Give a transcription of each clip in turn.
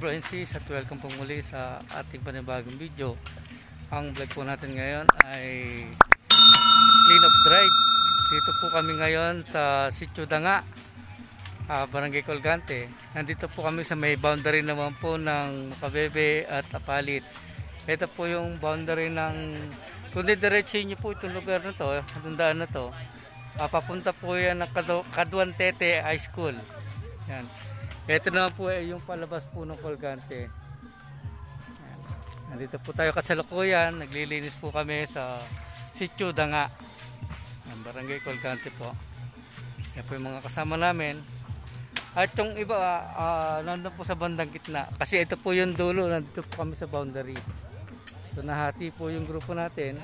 Bro and Sis, at welcome po muli sa ating panibagong video. Ang vlog po natin ngayon ay clean up drive. Dito po kami ngayon sa Sitio Danga, Barangay Colgante. Nandito po kami sa may boundary naman po ng Makabebe at Apalit. Ito po yung boundary ng, kung didiretsin nyo po itong lugar na to, itong daan na to, papunta po yan ng Caduantete High School. Yan. Ito naman po ay yung palabas po ng Colgante. Nandito po tayo kasalukuyan, naglilinis po kami sa Sitio Danga, Barangay Colgante po. Yan po yung mga kasama namin. At yung iba, nandun po sa bandang gitna. Kasi ito po yung dulo, nandito po kami sa boundary. So nahati po yung grupo natin.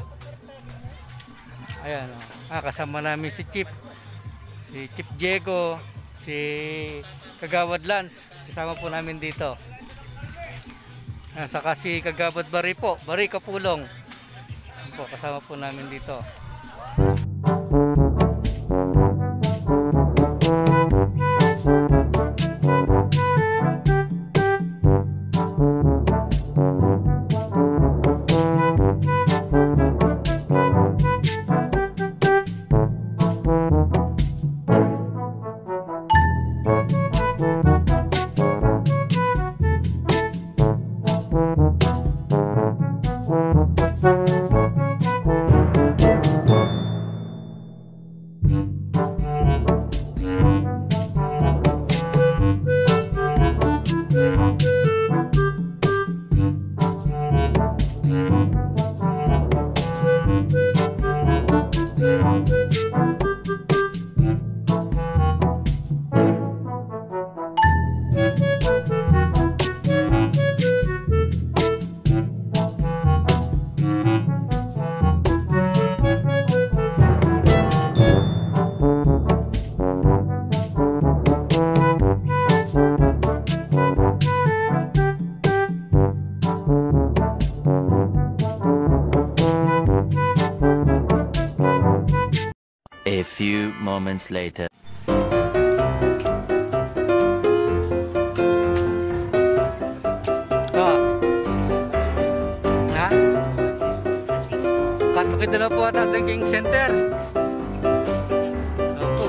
Ayan, kasama namin si Chief Diego, si Kagawad Lance, kasama po namin dito. Saka si Kagawad Bari po, Bari Kapulong po, kasama po namin dito. A few moments later. Katukid na po at ating King Center. Opo.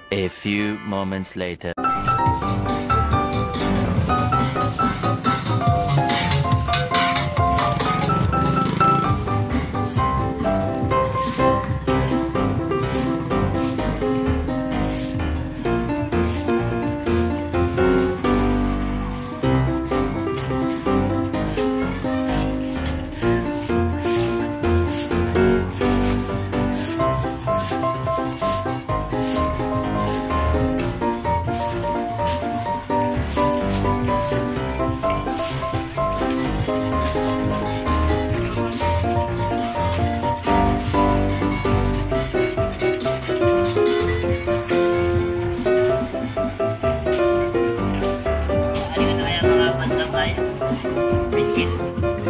A few moments later.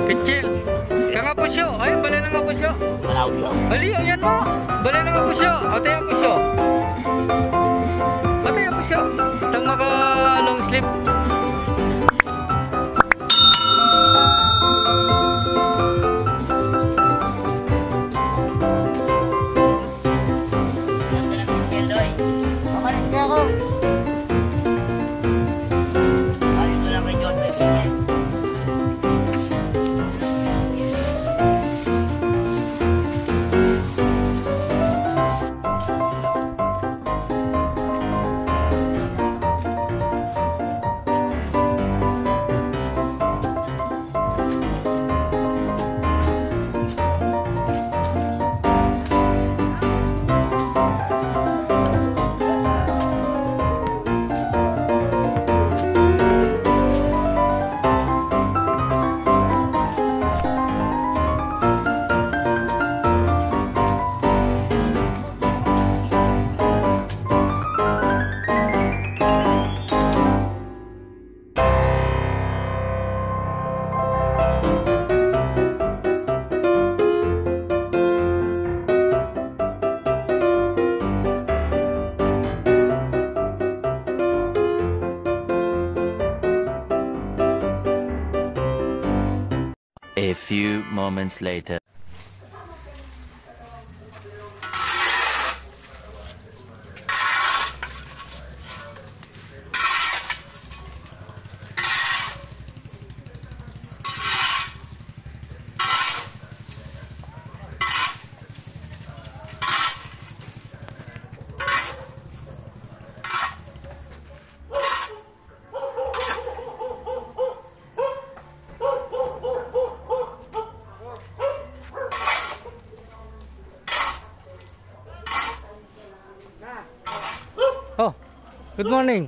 Pitchil. Kanga pusyo. Ayun, balay na nga pusyo. Bali, ayan mo. Balay na nga pusyo. Atay ang pusyo. Atay ang pusyo. Itang maka long sleeve. A few moments later. Oh, good morning.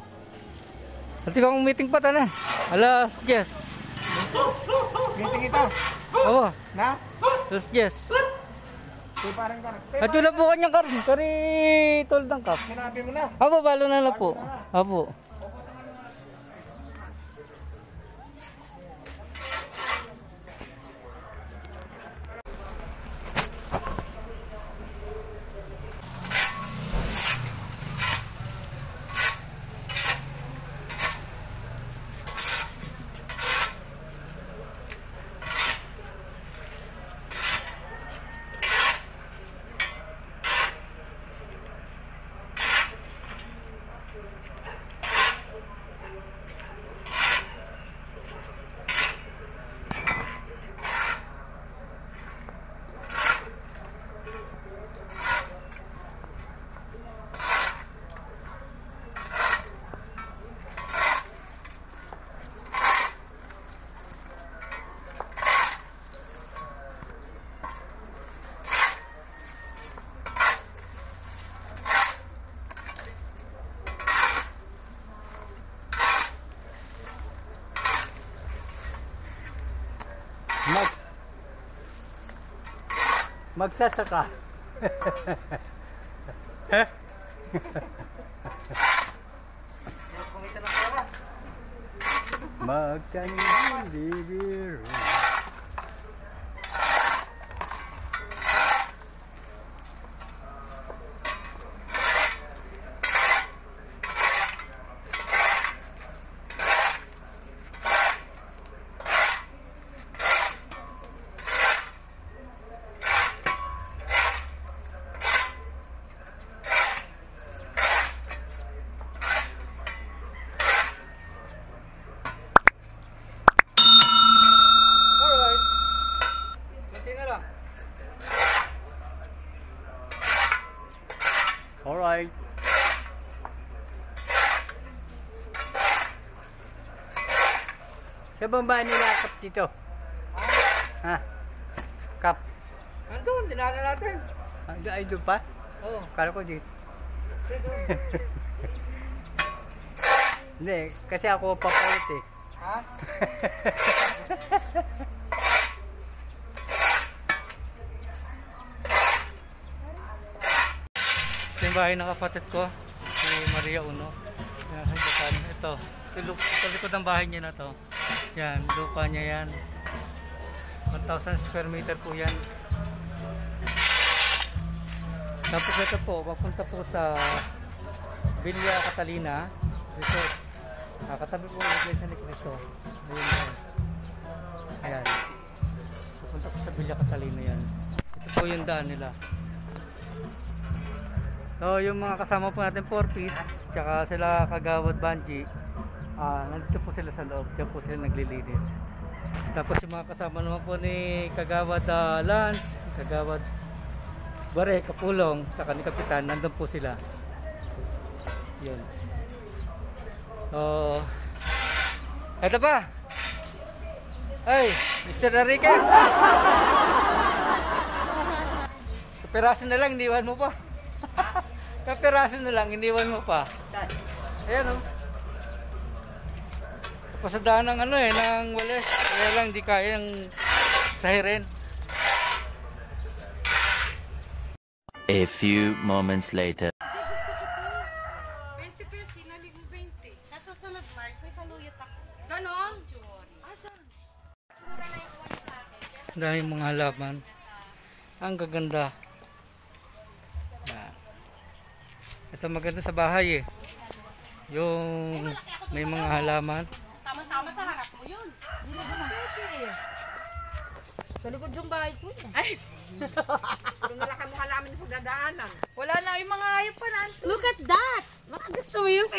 Nanti kang meeting pa na. Alas 10. Meeting ito. Oo, Na? alas 10. Di parang ganun. At yun na po kanyang kari toldang kap. Sinabi mo na. Apo, balo na lang po. Apo. Magsasaka. Magkanyang bibiro. Alright. Sa baba nila kap dito. Ha? Kap. Andun, dinala natin. Ay doon pa? Oo. Kala ko dito. Hindi, kasi ako papalit eh. Ha? Ito yung bahay ng kapatid ko, si Maria Uno. Yan, sa Japan. Ito, sa likod ng bahay niya na to. Yan, lupa niya yan. 1,000 square meter po yan. Tapos ito po, papunta po sa Villa Catalina Resort. Katabi po ng Iglesia ni Cristo. Ayun yan. Ayan. Papunta po sa Villa Catalina yan. Ito po yung daan nila. So yung mga kasama po natin 4 feet, tsaka sila Kagawad Banji, nandito po sila sa loob, diyan po sila naglilinis. Tapos yung mga kasama naman po ni Kagawad Lance, Kagawad Bare, Kapulong, tsaka ni Kapitan, nandun po sila. Yun. So, eto pa! Ay, Mr. Enriquez! Kapiraso na lang, iniwan mo pa. Kapiraso na lang, iniwan mo pa. Ayan o. Pasadaan ng ano eh, ng walis. Kaya lang, di kayang sahirin. A few moments later. 20 pesos, sinalig mo 20. Sa susunod Mars, may saluyot ako. Ganon? Asan? Mura na yung one sa akin. Ang daming mga halaman. Ang gaganda. Yan. Ito maganda sa bahay eh. Yung may mga halaman. Tama-tama sa harap mo yun. Sa likod yung bahay ko. Ay, Kung wala ka mukha namin sa dadaanan. Wala na yung mga hayop pa na. look at that! Baka gusto mo yung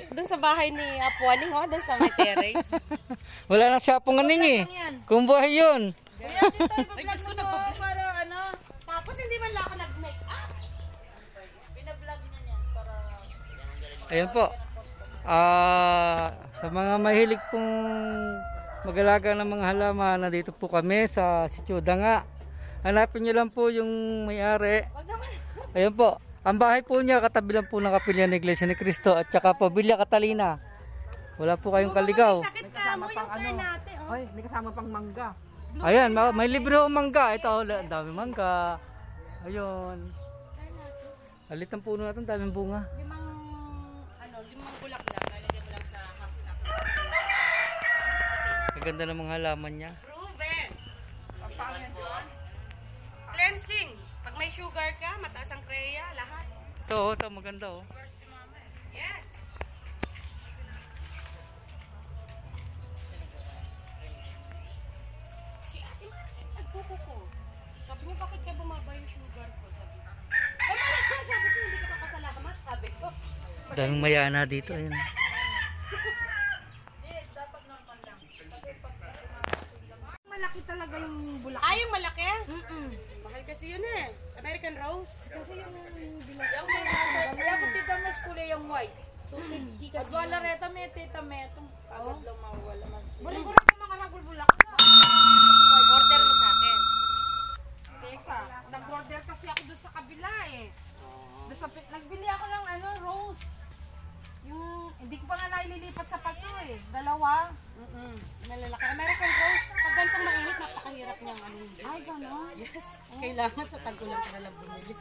doon sa bahay ni Apuaning, oh, doon sa may terrace. Wala na siya punganing eh. Kung buhay yun. Kuya, dito Ay, ipa-vlog Diyos ko, mo to nagpa-vlog. para ano. Tapos hindi man lang ako nag-make up. Pina-vlog niya yan para... Ayan po. Sa mga mahilig pong mag-alaga ng mga halaman, nandito po kami sa Sitio Danga. Hanapin niyo lang po yung may-ari. Wag naman. Ayan po. Ang bahay po niya, katabi lang po ng kapilya ng Iglesia ni Cristo at saka Pavilla Catalina. Wala po kayong kaligaw. Sakit ka mo yung car natin, oh. Ay, may kasama pang mangga. Ayan, may libre ho mangga. Ito, ang dami mangga. Ayun. Alit ang puno natin, daming bunga. Limang bulaklak. Lalagyan mo lang sa half na. Kaganda ng mga halaman niya. Proven. Cleansing. Pag may sugar ka, mataas ang kreya, lahat. Ito, maganda oh. Yes. Si Ate Martin, nagkukuko. Sabi niya, bakit ka bumaba yung sugar ko? Sabi ko. Bakit ka? Sabi ko, hindi ka papasalamat. Sabi ko. Daming mayana dito. Ayun. Malaki talaga yung bulak. Ay, yung malaki? Mahal kasi yun eh. American Rose. Kasi yung bilak. Kaya kung tita mo skuli yung white. 250 At kasi. wala reta may tita may itong agad lang mawala man. Buri-buri ka mga nagulbulak. Order mo sa akin. Teka, nag-order kasi ako doon sa kabila eh. Doon sa, nagbili ako ng rose. Yung, hindi ko pa nga naililipat sa paso eh. Dalawa. Malalaki. American Rose. Pag ganitong mainit, napakahirap niyang ano. Ay, gano'n. Yes. Kailangan sa tagulang ka nalang bumili.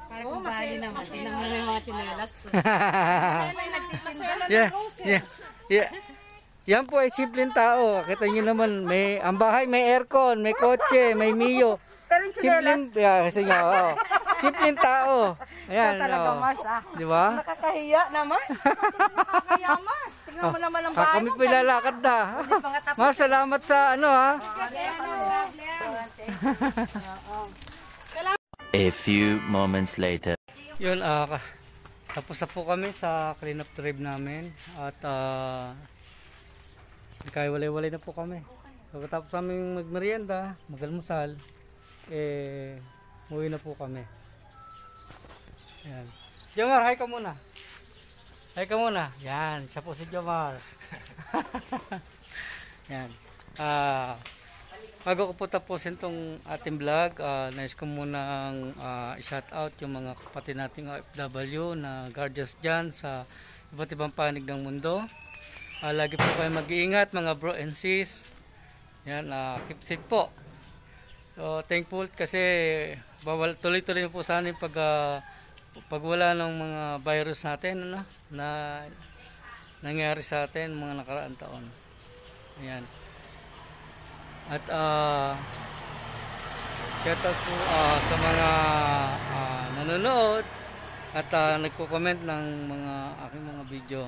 Para kung bali naman. Tingnan mo na yung mga tsinelas ko. Masela Yeah, ng rose eh. yeah, yeah. Yan po ay simpleng tao. Kita niyo naman, ang bahay may aircon, may kotse, may Mio. Pero yung Simpleng, kasi nga, oo. Simpleng tao. Ayan, talaga oo. mas ah. Di ba? Nakakahiya naman. Kaya mas, tingnan mo naman ang bahay Kami mo. pilalakad na. Mas, salamat sa A few moments later. Yun, tapos na po kami sa clean up drive namin. At, walay-walay na po kami. Pagkatapos namin magmerienda, magalmusal, uwi na po kami. Yan. Jomar, hi ka muna. Hi ka muna. Yan, siya po si Jomar. Yan. Bago ko po tapusin tong ating vlog, nais ko munang i-shout out yung mga kapatid nating OFW na guardians dyan sa iba't ibang panig ng mundo. Lagi po kayo mag-iingat mga bro and sis. Yan, keep safe po. So, thankful kasi tuloy-tuloy po sana yung pag wala ng mga virus natin na nangyari sa atin mga nakaraang taon. Ayan. At shout out po sa mga nanonood at nagko-comment ng mga aking mga video.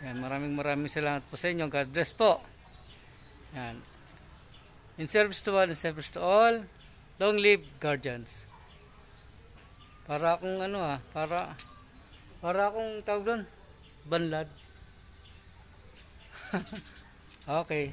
Yan, maraming salamat po sa inyo. God bless po. Yan. In service to one, in service to all. Long live guardians. Para akong para akong tawag doon, banlad. Okay.